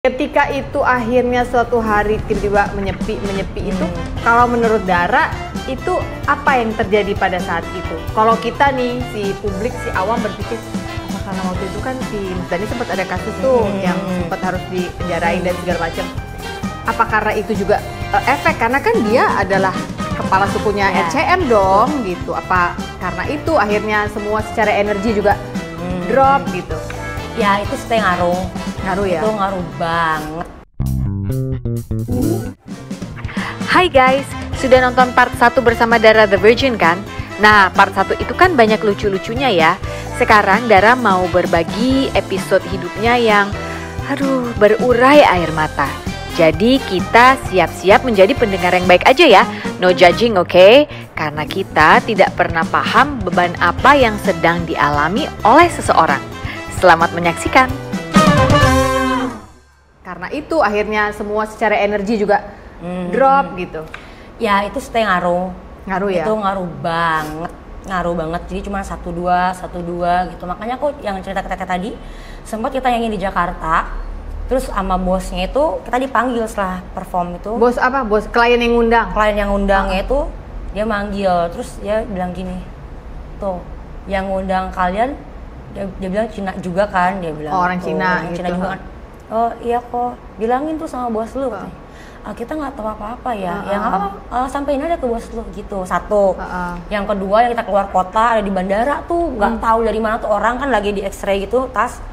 Ketika itu akhirnya suatu hari tiba-tiba menyepi itu, kalau menurut Dara itu apa yang terjadi pada saat itu? Kalau kita nih si publik, si awam berpikir apa karena waktu itu kan si Mas Dhani sempat ada kasus tuh yang sempat harus dipenjarain dan segala macam. Apa karena itu juga efek karena kan dia adalah kepala sukunya RCM dong gitu. Apa karena itu akhirnya semua secara energi juga drop gitu? Ya itu stay ngaruh ya? Itu ngaruh banget. Hai guys, sudah nonton part 1 bersama Dara The Virgin kan? Nah, part 1 itu kan banyak lucu-lucunya ya. Sekarang Dara mau berbagi episode hidupnya yang berurai air mata. Jadi kita siap-siap menjadi pendengar yang baik aja ya. No judging, oke? Karena kita tidak pernah paham beban apa yang sedang dialami oleh seseorang. Selamat menyaksikan. Karena itu akhirnya semua secara energi juga drop gitu. Ya itu stay ngaruh ya? Itu ngaruh banget. Jadi cuma 1-2 gitu. Makanya aku yang cerita kita tadi sempat kita nyanyi di Jakarta. Terus sama bosnya itu kita dipanggil setelah perform itu. Bos apa? Bos klien yang ngundang? Klien yang ngundangnya itu dia manggil. Terus dia bilang gini, tuh yang ngundang kalian dia bilang Cina juga kan, dia bilang orang Cina gitu. Cina juga kan. Oh iya kok, bilangin tuh sama bos lu. Kita nggak tahu apa-apa ya. Yang sampein aja ke bos lu gitu. Satu. Yang kedua yang kita keluar kota ada di bandara tuh nggak tahu dari mana tuh orang kan lagi di X-ray gitu tas.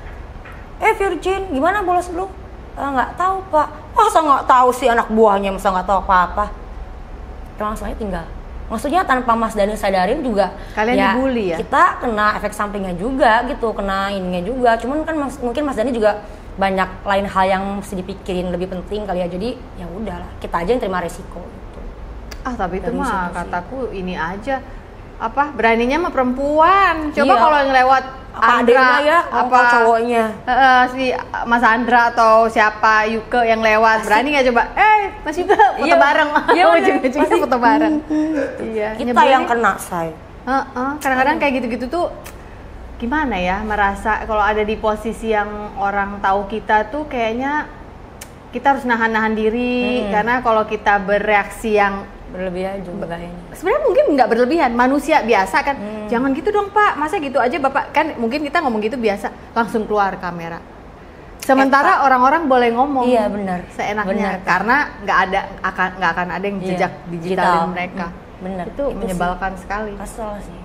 Virgin, gimana bos lu? Nggak tahu pak. Masa nggak tahu sih anak buahnya, masa nggak tahu apa-apa. Langsung aja tinggal. Maksudnya tanpa Mas Dhani sadarin juga kalian ya, dibully ya? Kita kena efek sampingnya juga gitu, kena ininya juga. Cuman kan mungkin Mas Dhani juga banyak lain hal yang mesti dipikirin lebih penting kali ya. Jadi ya udahlah, kita aja yang terima resiko gitu. Tapi itu mah kataku ini aja beraninya mah perempuan. Coba kalau yang lewat Andra ya, apa cowoknya si Mas Andra atau siapa Yuke yang lewat berani nggak coba masih foto bareng ujung-ujungnya foto bareng. Kita yang kena say. Kadang-kadang kayak gitu-gitu tuh gimana ya, merasa kalau ada di posisi yang orang tahu kita tuh kayaknya kita harus nahan-nahan diri karena kalau kita bereaksi yang berlebihan juga ini. Sebenarnya mungkin nggak berlebihan, manusia biasa kan. Jangan gitu dong Pak, masa gitu aja Bapak, kan mungkin kita ngomong gitu biasa, langsung keluar kamera. Sementara orang-orang boleh ngomong, iya benar, seenaknya, karena nggak akan ada yang jejak digital mereka. Benar. Itu menyebalkan sekali. Kesel sih.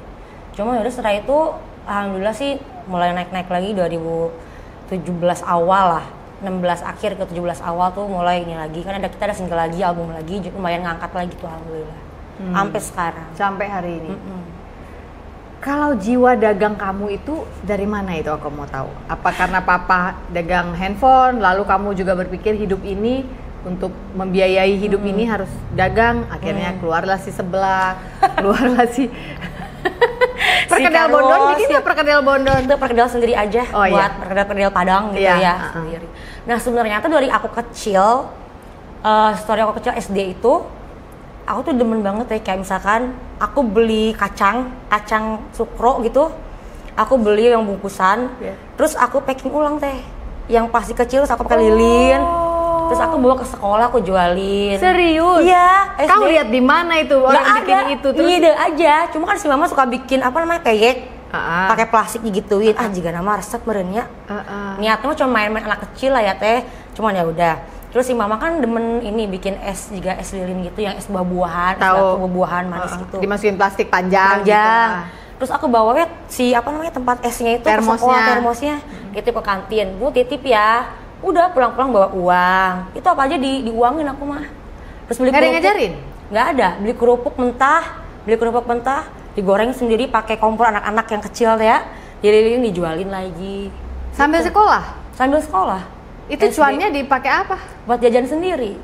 Cuma yaudah setelah itu, alhamdulillah sih mulai naik-naik lagi 2017 awal lah. 16 akhir ke 17 awal tuh mulai ini lagi, kan kita ada single lagi, album lagi, lumayan ngangkat lagi tuh alhamdulillah. Sampai sekarang. Sampai hari ini. Kalau jiwa dagang kamu itu dari mana itu aku mau tahu? Apa karena papa dagang handphone, lalu kamu juga berpikir hidup ini untuk membiayai hidup ini harus dagang, akhirnya keluarlah si sebelah, keluarlah si perkedel bondon, bikin perkedel bondon. Itu perkedel sendiri aja, buat perkedel Padang gitu ya sendiri. Nah sebenarnya tuh dari aku kecil, story aku kecil SD itu, aku tuh demen banget ya, kayak misalkan aku beli kacang sukro gitu, aku beli yang bungkusan, terus aku packing ulang teh, yang pasti kecil terus aku pakai lilin. Terus aku bawa ke sekolah, aku jualin. Serius? Iya. Kau lihat di mana itu orang bikin itu? Terus ide aja. Cuma kan si mama suka bikin keyek, pakai plastik digituin. Jika nama resep merenya. Niatnya mah cuma main-main anak kecil lah ya teh. Cuman ya udah. Terus si mama kan demen ini bikin es juga, es lilin gitu, yang es buah-buahan, buah-buahan manis gitu. Dimasukin plastik panjang. Gitu. Terus aku bawa tempat esnya itu termosnya. Ke sekolah, termosnya. Titip ke kantin. Bu titip ya. Udah pulang-pulang bawa uang. Itu apa aja diuangin aku mah. Terus beli kerupuk. Nggak ada ngajarin? Nggak ada. Beli kerupuk mentah, digoreng sendiri pakai kompor anak-anak yang kecil ya. Dililin dijualin lagi. Sambil gitu. Sambil sekolah. Itu cuannya dipakai apa? Buat jajan sendiri.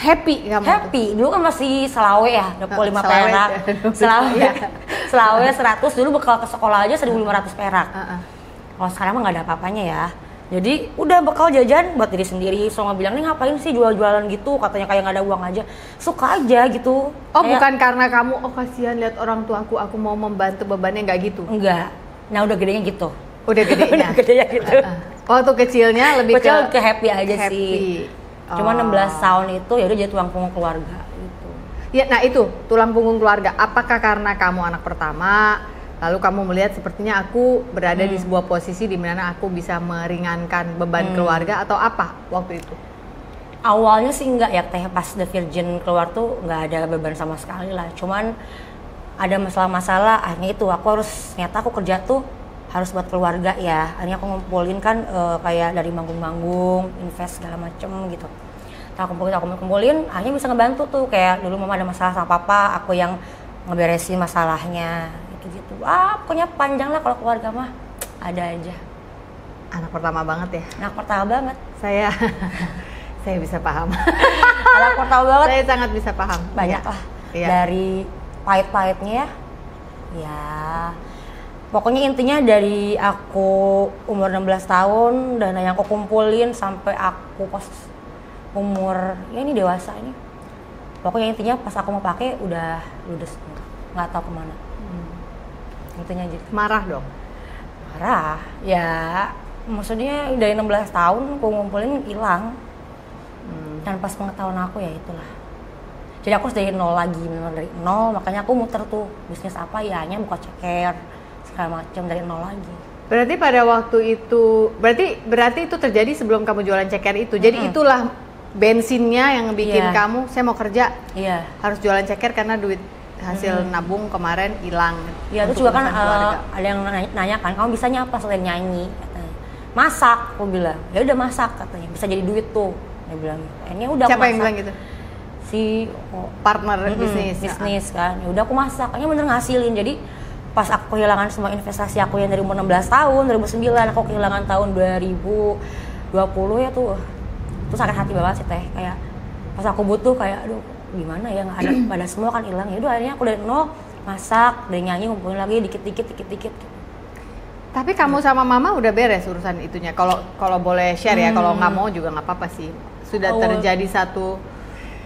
Happy kamu? Happy. Dulu kan masih selawe ya, 25 perak. Selawe 100, dulu bekal ke sekolah aja 1.500 perak. Kalau sekarang mah nggak ada apa-apanya ya. Jadi udah bekal jajan buat diri sendiri. Sama bilang, nih ngapain sih jual-jualan gitu? Katanya kayak nggak ada uang aja. Suka aja gitu. Bukan karena kamu, kasihan lihat orang tuaku, aku mau membantu bebannya, nggak gitu? Enggak. Nah udah gedenya gitu. Udah gedenya? Udah gedenya gitu. Waktu kecilnya lebih ke happy aja happy. sih. Cuma 16 tahun itu ya udah jadi tulang punggung keluarga gitu. Ya, nah itu tulang punggung keluarga. Apakah karena kamu anak pertama, lalu kamu melihat sepertinya aku berada di sebuah posisi di mana aku bisa meringankan beban keluarga atau apa waktu itu? Awalnya sih enggak ya, teh pas The Virgin keluar tuh nggak ada beban sama sekali lah. Cuman ada masalah-masalah, akhirnya itu aku harus, ternyata aku kerja tuh harus buat keluarga ya. Akhirnya aku ngumpulin kan kayak dari manggung-manggung, invest segala macem gitu. Aku kumpulin, akhirnya bisa ngebantu tuh. Kayak dulu mama ada masalah sama papa, aku yang ngeberesin masalahnya gitu-gitu. Pokoknya panjang lah kalau keluarga mah, ada aja. Anak pertama banget ya? Anak pertama banget. Saya bisa paham. Anak pertama banget. Saya sangat bisa paham. Banyak lah. Iya. Dari pahit-pahitnya ya. Pokoknya intinya dari aku umur 16 tahun, dana yang aku kumpulin sampai aku pas umur, ya ini dewasa ini. Pokoknya intinya pas aku mau pakai udah ludes, nggak tahu kemana. Intinya gitu. Marah dong? Marah, ya maksudnya dari 16 tahun aku ngumpulin hilang. Dan pas pengetahuan aku ya itulah. Jadi aku harus dari nol lagi, benar dari nol, makanya aku muter tuh bisnis apa ya, hanya buka ceker segala macam dari nol lagi. Berarti pada waktu itu, berarti itu terjadi sebelum kamu jualan ceker itu. Jadi itulah bensinnya yang bikin kamu, saya mau kerja, harus jualan ceker karena duit hasil nabung kemarin hilang. Iya, itu juga kan ada yang nanya kan, kamu bisanya apa selain nyanyi? Katanya. Masak, aku bilang. Ya udah masak katanya, bisa jadi duit tuh. Dia bilang. Ini udah siapa masak. yang bilang gitu? Si partner bisnis kan. Ya udah aku masak, kayaknya bener ngasilin. Jadi pas aku kehilangan semua investasi aku yang dari umur 16 tahun, 2009 aku kehilangan tahun 2020 ya tuh. Itu sakit hati banget sih teh. Kayak pas aku butuh kayak aduh gimana ya, nggak ada pada semua kan hilang. Ya udah akhirnya aku dari nol masak, dari nyanyi ngumpulin lagi dikit-dikit. Tapi kamu sama mama udah beres urusan itunya. Kalau boleh share ya, kalau nggak mau juga nggak apa-apa sih. Sudah terjadi satu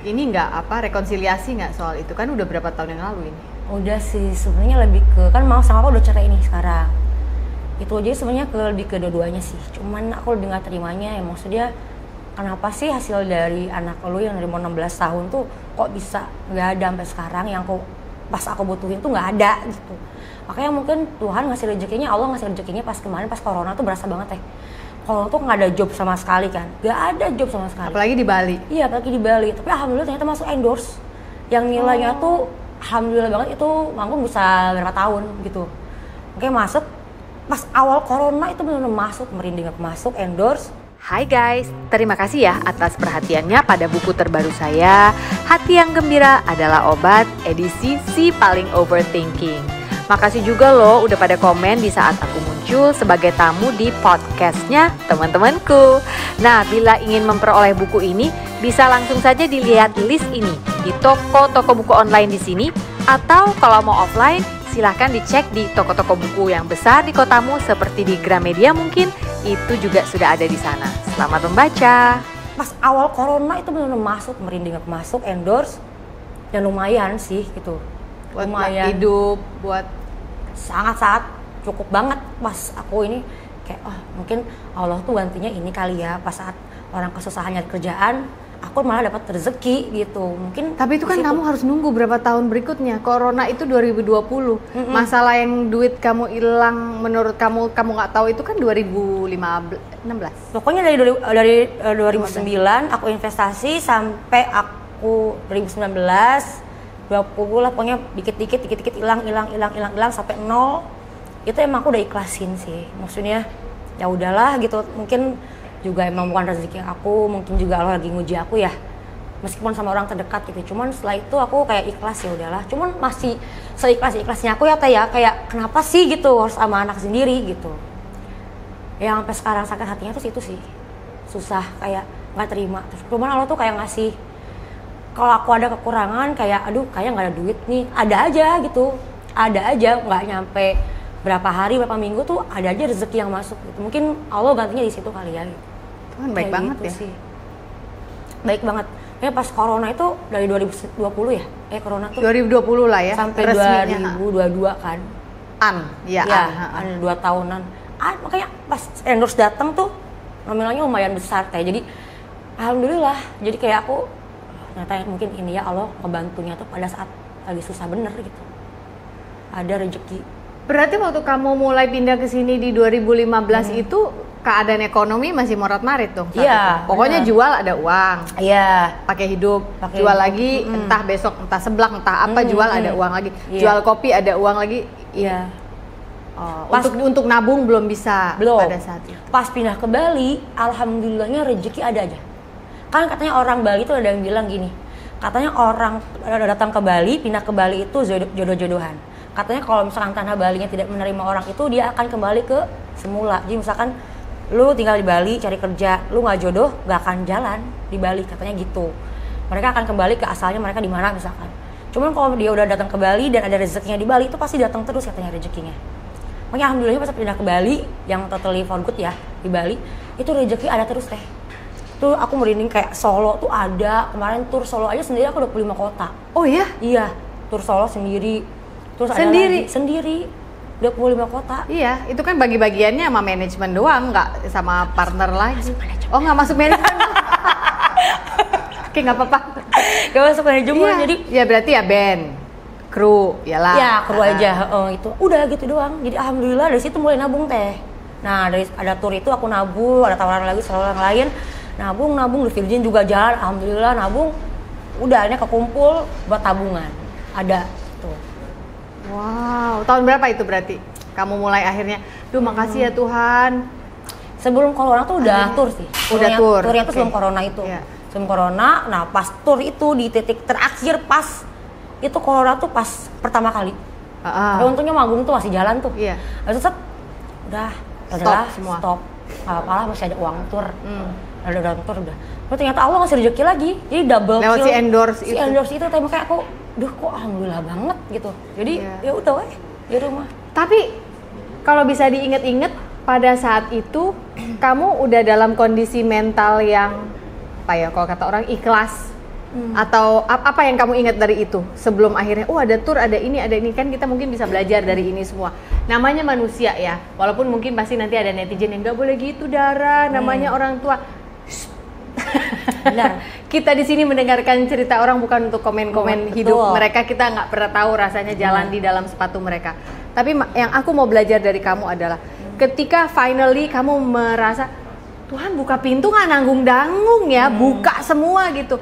ini nggak rekonsiliasi nggak soal itu, kan udah berapa tahun yang lalu ini? Udah sih sebenarnya lebih ke kan mau sama aku udah cerai ini sekarang. Itu aja sebenarnya lebih ke dua-duanya sih. Cuman aku lebih nggak terimanya ya, maksudnya kenapa sih hasil dari anak lu yang dari umur 16 tahun tuh kok bisa nggak ada sampai sekarang, yang pas aku butuhin tuh nggak ada gitu. Makanya mungkin Tuhan ngasih rezekinya, Allah ngasih rezekinya pas kemarin pas corona tuh berasa banget ya. Kalau tuh nggak ada job sama sekali kan, nggak ada job sama sekali. Apalagi di Bali. Iya, apalagi di Bali. Tapi alhamdulillah ternyata masuk endorse, yang nilainya tuh alhamdulillah banget, itu manggung bisa berapa tahun gitu. Oke, masuk pas awal corona itu benar-benar masuk, merinding aku masuk endorse. Hai guys, terima kasih ya atas perhatiannya pada buku terbaru saya, Hati yang Gembira Adalah Obat, edisi Si Paling Overthinking. Makasih juga loh udah pada komen di saat aku muncul sebagai tamu di podcastnya teman-temanku. Nah, bila ingin memperoleh buku ini, bisa langsung saja dilihat list ini di toko-toko buku online di sini, atau kalau mau offline, silahkan dicek di toko-toko buku yang besar di kotamu seperti di Gramedia mungkin, itu juga sudah ada di sana. Selamat membaca. Pas awal corona itu benar-benar masuk, merinding aku masuk endorse, dan lumayan sih gitu. Buat hidup, buat sangat-sangat cukup banget pas aku ini kayak mungkin Allah tuh gantinya ini kali ya, pas saat orang kesusahan nyari kerjaan aku malah dapat rezeki gitu. Mungkin tapi itu kan kamu harus nunggu berapa tahun berikutnya. Corona itu 2020. Masalah yang duit kamu hilang menurut kamu nggak tahu itu kan 2016. Pokoknya dari 2009 aku investasi sampai aku 2019 20 lah, pokoknya dikit-dikit hilang sampai nol. Itu emang aku udah ikhlasin sih. Maksudnya ya udahlah gitu. Mungkin juga emang bukan rezeki aku, mungkin juga Allah lagi nguji aku ya. Meskipun sama orang terdekat gitu. Cuman setelah itu aku kayak ikhlas, ya udahlah. Cuman masih seikhlas-ikhlasnya aku ya teh ya, kayak kenapa sih gitu harus sama anak sendiri gitu. Yang sampai sekarang sakit hatinya tuh itu sih. Susah, kayak nggak terima. Cuman Allah tuh kayak ngasih, kalau aku ada kekurangan kayak aduh kayak nggak ada duit nih, ada aja gitu, ada aja, nggak nyampe berapa hari berapa minggu tuh ada aja rezeki yang masuk gitu. Mungkin Allah gantinya di situ kali ya gitu. Tuhan baik kayak banget gitu ya sih. Baik banget ya. Pas corona itu dari 2020 ya, corona tuh 2020 lah ya sampai resminya 2022 kan ya 2 tahunan. Makanya pas endorse datang tuh nominalnya lumayan besar teh. Jadi alhamdulillah, jadi kayak aku ternyata mungkin ini ya Allah ngebantunya tuh pada saat lagi susah bener gitu, ada rezeki. Berarti waktu kamu mulai pindah ke sini di 2015 itu keadaan ekonomi masih morat-marit dong? Iya. Pokoknya jual ada uang. Iya. Pakai hidup. Jual lagi, entah besok, entah seblak, entah apa, jual ada uang lagi. Jual kopi ada uang lagi. Iya. Oh, untuk nabung belum bisa pada saat itu. Pas pindah ke Bali, alhamdulillahnya rezeki ada aja. Kan katanya orang Bali tuh ada yang bilang gini. Katanya orang datang ke Bali, pindah ke Bali itu jodoh-jodohan. Katanya kalau misalkan tanah Balinya tidak menerima orang itu, dia akan kembali ke semula. Jadi misalkan lu tinggal di Bali cari kerja, lu nggak jodoh, nggak akan jalan di Bali, katanya gitu. Mereka akan kembali ke asalnya mereka di mana misalkan. Cuman kalau dia udah datang ke Bali dan ada rezekinya di Bali, itu pasti datang terus katanya rezekinya. Makanya alhamdulillah pas pindah ke Bali, yang totally for good ya di Bali, itu rezeki ada terus teh. Tuh aku merinding kayak Solo tuh ada, kemarin tur Solo aja sendiri aku 25 kota. Oh ya? Iya, tur Solo sendiri. Terus sendiri? Ada sendiri. 25 kota. Iya, itu kan bagi-bagiannya sama manajemen doang, nggak sama partner lagi. Oh, nggak masuk manajemen. Oke, nggak apa-apa. Nggak masuk manajemen, iya. jadi ya berarti ya band, kru, yalah. Ya, kru aja, itu. Udah gitu doang. Jadi alhamdulillah dari situ mulai nabung teh. Nah, dari ada tur itu aku nabung, ada tawaran lagi sama orang lain. Nabung, di Virgin juga jalan, alhamdulillah nabung. Udah akhirnya kekumpul buat tabungan. Ada. Wow, tahun berapa itu berarti? Kamu mulai akhirnya, duh makasih ya Tuhan. Sebelum corona tuh udah tur sih. Udah tur. Turnya tuh sebelum corona itu. Yeah. Sebelum corona, nah pas tur itu di titik terakhir pas itu corona tuh pas pertama kali. Tapi untungnya manggung tuh masih jalan tuh. Iya. Habis itu udah semua. Stop. Apalah masih ada uang tur. Ada uang tur udah. Terus ternyata Allah ngasih rezeki lagi. Jadi double lewat kill. Si endorse itu tapi kayak aku duh kok alhamdulillah banget gitu. Jadi ya udah weh di rumah. Tapi kalau bisa diinget-inget pada saat itu kamu udah dalam kondisi mental yang apa ya kalau kata orang ikhlas atau apa yang kamu ingat dari itu sebelum akhirnya ada tur ada ini kan kita mungkin bisa belajar dari ini semua. Namanya manusia ya. Walaupun mungkin pasti nanti ada netizen yang nggak boleh gitu Dara, namanya orang tua. Benar. Kita di sini mendengarkan cerita orang bukan untuk komen-komen hidup mereka, kita nggak pernah tahu rasanya jalan di dalam sepatu mereka. Tapi yang aku mau belajar dari kamu adalah ketika finally kamu merasa Tuhan buka pintu nggak nanggung-nanggung ya, buka semua gitu.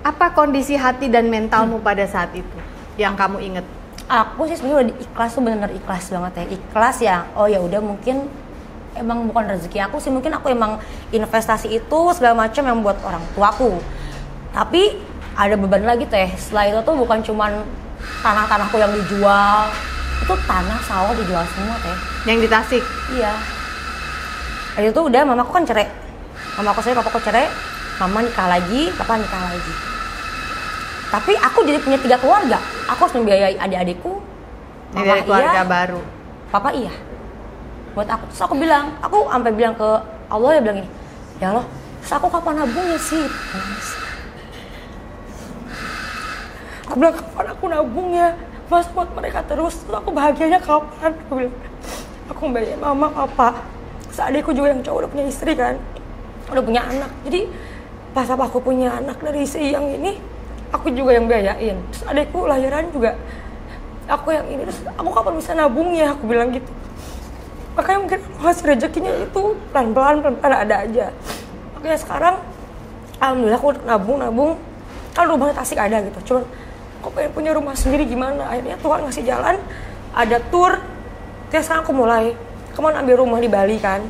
Apa kondisi hati dan mentalmu pada saat itu yang kamu inget? Aku sih sebenarnya udah ikhlas tuh benar ikhlas banget ya. Ikhlas ya. Oh ya udah mungkin emang bukan rezeki aku sih, mungkin aku emang investasi itu segala macam yang buat orang tuaku. Tapi ada beban lagi teh. Setelah itu tuh bukan cuman tanah-tanahku yang dijual, itu tanah sawah dijual semua teh. Yang di Tasik? Iya. Dari itu udah mamaku kan cerai. Mamaku cerai, papaku cerai. Mama nikah lagi, papa nikah lagi. Tapi aku jadi punya 3 keluarga. Aku harus membiayai adik-adikku. Dari keluarga baru. Papa iya. Buat aku, terus aku sampai bilang ke Allah, ya bilang gini, ya Allah, terus aku kapan nabungnya sih? Aku bilang kapan aku nabungnya? Mas buat mereka terus aku bahagianya kapan? Aku bilang, aku membayar mama, papa, terus adikku juga yang cowok udah punya istri kan, udah punya anak. Jadi pas aku punya anak dari si yang ini, aku juga yang biayain. Terus adikku lahiran juga, aku yang ini. Terus aku kapan bisa nabungnya? Aku bilang gitu. Makanya mungkin hasil rezekinya itu pelan-pelan ada aja. Makanya sekarang alhamdulillah aku nabung. Kan rumahnya Tasik ada gitu. Cuman aku pengen punya rumah sendiri gimana. Akhirnya Tuhan ngasih jalan. Ada tour. Terus sekarang aku mulai kemana ambil rumah di Bali kan.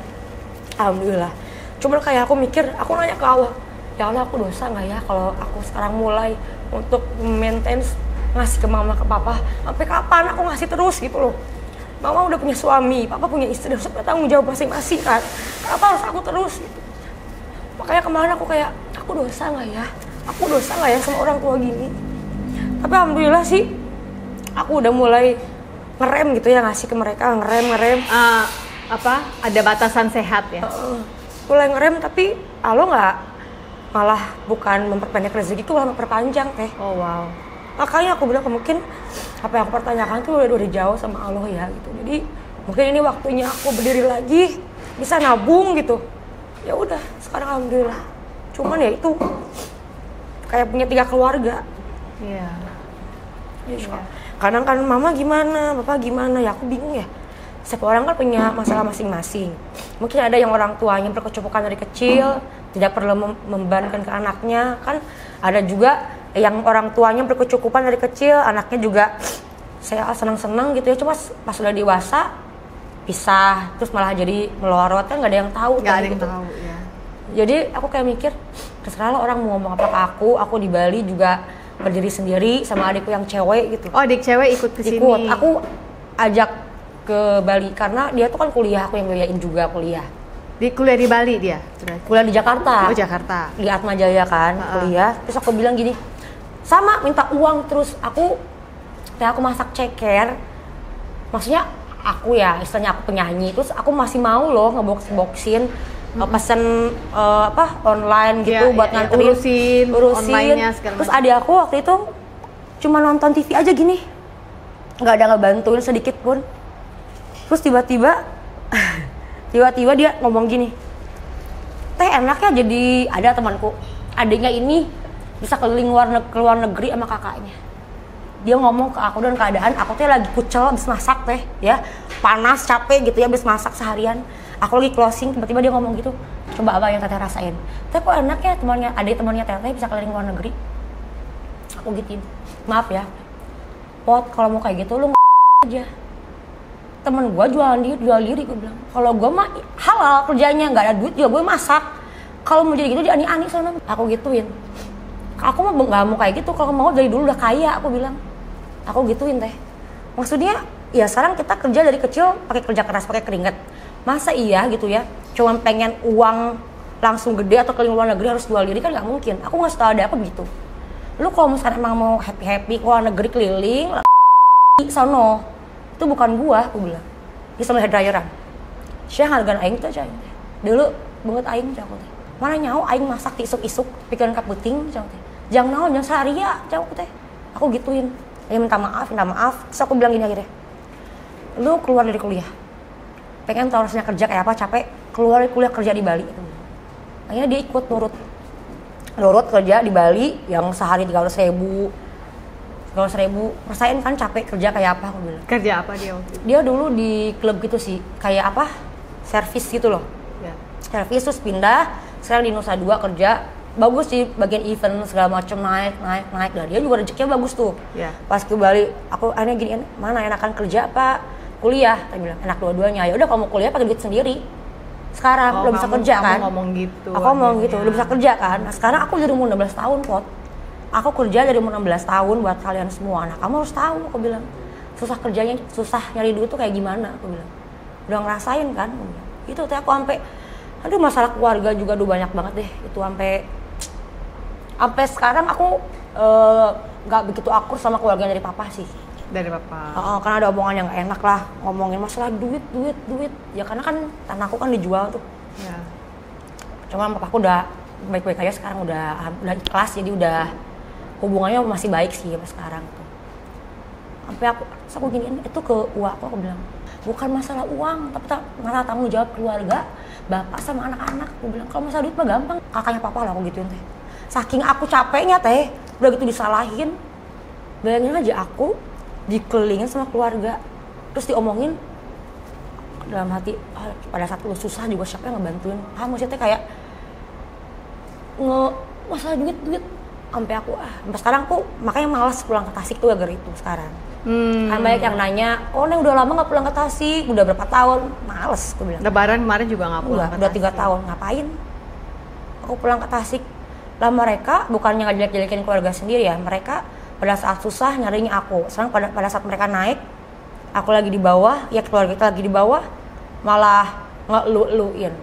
Alhamdulillah. Cuman kayak aku mikir, aku nanya ke Allah, ya Allah aku dosa gak ya kalau aku sekarang mulai untuk maintain ngasih ke mama ke papa. Sampai kapan aku ngasih terus gitu loh. Mama udah punya suami, papa punya istri, harus bertanggung jawab masing-masing kan. Kenapa harus aku terus gitu? Makanya kemarin aku kayak, aku dosa gak ya? Aku dosa gak ya sama orang tua gini? Tapi alhamdulillah sih, aku udah mulai ngerem gitu ya, ngasih ke mereka, ngerem. Ada batasan sehat ya? Mulai ngerem, tapi Allah gak, malah bukan memperpendek rezekiku, malah memperpanjang teh. Oh wow. Makanya aku bilang mungkin apa yang aku pertanyakan tuh udah jauh sama Allah ya gitu. Jadi mungkin ini waktunya aku berdiri lagi, bisa nabung gitu. Ya udah, sekarang alhamdulillah. Cuman ya itu kayak punya 3 keluarga. Iya. Ya, kadang kan mama gimana, bapak gimana, ya aku bingung ya. Setiap orang kan punya masalah masing-masing. Mungkin ada yang orang tuanya berkecukupan dari kecil, tidak perlu membebankan ke anaknya. Kan ada juga yang orang tuanya berkecukupan dari kecil, anaknya juga saya senang-senang gitu ya. Cuma pas sudah dewasa, pisah, terus malah jadi melorot, kan nggak ada yang tahu. Nggak ada yang gitu. tahu, ya. Jadi aku kayak mikir, terserah lah orang mau ngomong apa ke aku di Bali juga berdiri sendiri sama adikku yang cewek gitu. Oh, adik cewek ikut ke sini. Ikut, aku ajak ke Bali karena dia tuh kan kuliah, aku yang biayain juga kuliah. Di kuliah di Bali dia? Kuliah di Jakarta. Oh, Jakarta. Di Atmajaya kan, kuliah. Terus aku bilang gini, sama minta uang terus aku masak ceker. Maksudnya aku ya, istilahnya aku penyanyi, terus aku masih mau loh ngebox-boxin pesen online gitu buat nganterin, urusin online-nya segala terus adik aku waktu itu cuma nonton TV aja gini, nggak ada ngebantuin sedikit pun. Terus tiba-tiba dia ngomong gini, teh enaknya jadi ada temanku, adiknya ini bisa keliling ke luar negeri sama kakaknya. Dia ngomong ke aku dan keadaan aku tuh lagi kucel habis masak teh ya, panas capek gitu ya habis masak seharian. Aku lagi closing, tiba-tiba dia ngomong gitu, coba apa yang teteh rasain. Teh kok enak ya temannya teteh bisa keliling luar negeri. Aku gituin, maaf ya Pot, kalau mau kayak gitu lu aja. Temen gue jual diri gue bilang, kalau gue mah halal kerjanya, nggak ada duit juga gue masak. Kalau mau jadi gitu dia ani-ani soalnya. Aku gituin, aku mah nggak mau kayak gitu, kalau mau dari dulu udah kaya, aku bilang. Aku gituin teh, maksudnya ya sekarang kita kerja dari kecil pakai kerja keras, pakai keringat. Masa iya gitu ya, cuma pengen uang langsung gede atau keliling luar negeri harus jual diri, kan nggak mungkin. Aku nggak tahu ada apa begitu. Lu kalau misalnya emang mau happy ke luar negeri keliling, sono, itu bukan gua, aku bilang. Dia sama hairdryeran. Syah harga aing tuh cai. Dulu banget aing cai teh. Mana nyaho aing masak ti isuk-isuk pikeun ka peuting cai teh. Jang naon jang saria cai teh. Aku gituin. Dia minta maaf. Terus aku bilang gini akhirnya. Lu keluar dari kuliah. Pengen tahu rasanya kerja kayak apa, capek, keluar dari kuliah kerja di Bali. Akhirnya dia ikut nurut kerja di Bali yang sehari 300.000. Rasain kan capek kerja kayak apa, aku bilang. Kerja apa dia waktu itu? Dia dulu di klub gitu sih, kayak apa, servis gitu loh. Ya. Servis terus pindah, sekarang di Nusa Dua kerja. Bagus sih bagian event segala macam, naik. Dan dia juga rezekinya bagus tuh. Ya. Pas ke Bali, aku akhirnya gini, mana enakan kerja apa kuliah? Dia bilang enak dua-duanya. Ya udah, kalau mau kuliah pakai duit sendiri. Sekarang udah bisa kerja kan? Ngomong gitu. Aku ngomong gitu, udah bisa kerja kan? Nah, sekarang aku dari umur 16 tahun, Pot. Aku kerja dari umur 16 tahun buat kalian semua. Nah, kamu harus tahu, aku bilang. Susah kerjanya, susah nyari duit tuh kayak gimana, aku bilang. Udah ngerasain kan? Itu tuh aku sampai aduh, masalah keluarga juga banyak banget deh. Itu sampai sekarang aku nggak begitu akur sama keluarga dari papa sih. Dari papa. Karena ada omongan yang gak enak lah, ngomongin masalah duit. Ya karena kan tanahku kan dijual tuh. Ya. Cuma papaku udah baik-baik aja sekarang, udah ikhlas, jadi udah hubungannya masih baik sih sampai sekarang tuh. Sampai aku giniin itu ke aku bilang, bukan masalah uang, tapi masalah tanggung jawab keluarga, bapak sama anak-anak. Aku bilang kalau masalah duit mah gampang, kakaknya papa lah aku gituin teh. Saking aku capeknya teh, udah gitu disalahin. Bayangin aja aku dikelilingin sama keluarga, terus diomongin dalam hati, pada saat lu susah juga siapa yang ngebantuin? Maksudnya kayak masalah duit. Sampai aku sampai sekarang aku makanya malas pulang ke Tasik tuh gara-gara itu sekarang. Kan banyak yang nanya, Neng udah lama nggak pulang ke Tasik, udah berapa tahun? Males, aku bilang. Lebaran kemarin juga nggak pulang. Udah 3 tahun, ngapain? Aku pulang ke Tasik. Lah mereka bukannya ngejelek-jelekin keluarga sendiri ya, mereka pada saat susah nyarinya aku. Sekarang pada saat mereka naik, aku lagi di bawah, ya keluarga kita lagi di bawah, malah ngeluin.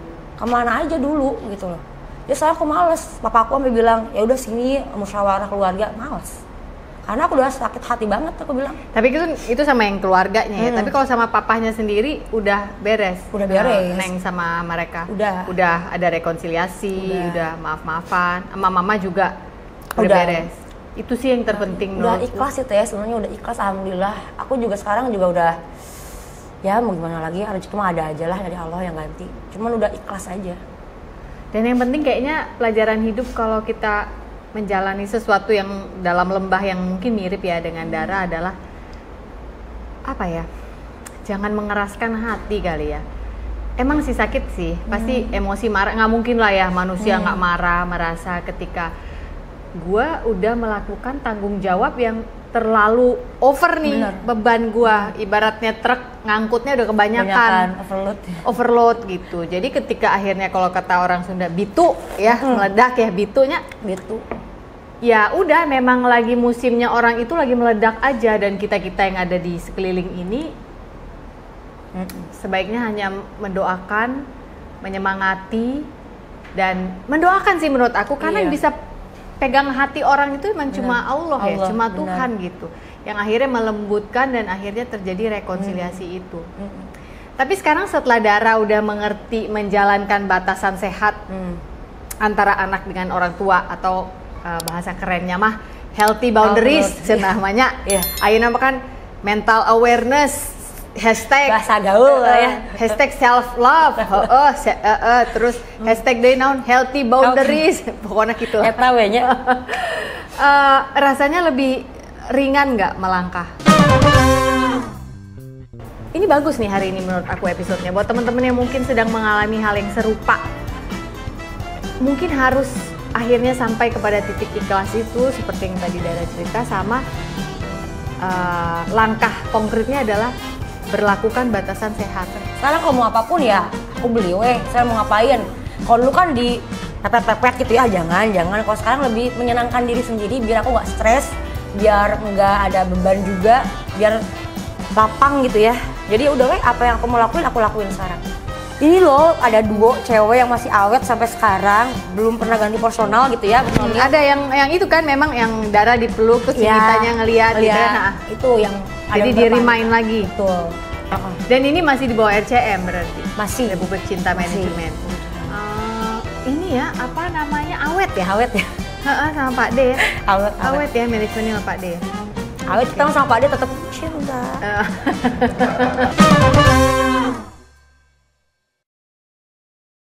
Kemana aja dulu gitu loh. Ya soalnya aku males. Papa aku sampai bilang, ya udah sini musyawarah keluarga, males. Karena aku udah sakit hati banget, aku bilang. Tapi itu sama yang keluarganya ya. Tapi kalau sama papahnya sendiri udah beres. Udah beres. Neng sama mereka. Udah ada rekonsiliasi, udah maaf-maafan. Sama mama juga udah beres. Itu sih yang terpenting. Udah ikhlas itu ya, sebenarnya udah ikhlas, alhamdulillah. Aku juga sekarang juga udah, ya mau gimana lagi, rezeki mah ada aja lah dari Allah yang ganti. Cuman udah ikhlas aja. Dan yang penting kayaknya pelajaran hidup kalau kita menjalani sesuatu yang dalam lembah yang mungkin mirip ya dengan darah adalah apa ya? Jangan mengeraskan hati kali ya. Emang sih sakit sih, pasti emosi marah, nggak mungkin lah ya manusia nggak marah, merasa ketika gue udah melakukan tanggung jawab yang terlalu over nih. Bener. Beban gue, ibaratnya truk ngangkutnya udah kebanyakan, overload gitu. Jadi ketika akhirnya kalau kata orang Sunda bitu ya, meledak ya, bitunya bitu. Ya udah, memang lagi musimnya orang itu lagi meledak aja, dan kita-kita yang ada di sekeliling ini sebaiknya hanya mendoakan, menyemangati, dan mendoakan sih menurut aku, karena yang bisa pegang hati orang itu memang cuma Allah ya, cuma Tuhan gitu, yang akhirnya melembutkan dan akhirnya terjadi rekonsiliasi itu. Tapi sekarang setelah Dara udah mengerti menjalankan batasan sehat antara anak dengan orang tua, atau bahasa kerennya mah healthy boundaries namanya. Ayo namakan mental awareness, hashtag bahasa gaul ya, hashtag self love, terus hashtag day now healthy boundaries, pokoknya gitu lah. Eta we nya. Rasanya lebih ringan nggak melangkah? Ini bagus nih hari ini menurut aku episodenya buat teman-teman yang mungkin sedang mengalami hal yang serupa. Mungkin harus akhirnya sampai kepada titik ikhlas itu seperti yang tadi Dara cerita, sama langkah konkretnya adalah berlakukan batasan sehat. Sekarang kalau mau apapun ya aku beli saya mau ngapain. Kalau dulu kan di pepet-pepet gitu ya, jangan. Kalau sekarang lebih menyenangkan diri sendiri biar aku nggak stres, biar nggak ada beban juga, biar lapang gitu ya. Jadi udah apa yang aku mau lakuin, aku lakuin sekarang. Ini loh ada duo cewek yang masih awet sampai sekarang, belum pernah ganti personal gitu ya. Ada yang itu kan memang yang Dara dipeluk terus kitanya ngelihat gitu ya. Nah, itu yang jadi di remind lagi. Betul. Dan ini masih di bawah RCM berarti? Masih. Republik Cinta Manajemen. Ini ya, apa namanya, awet ya? Awet ya? Sama Pak D ya? Awet ya, manajemennya sama Pak D ya? Awet, kita sama Pak D tetap cinta.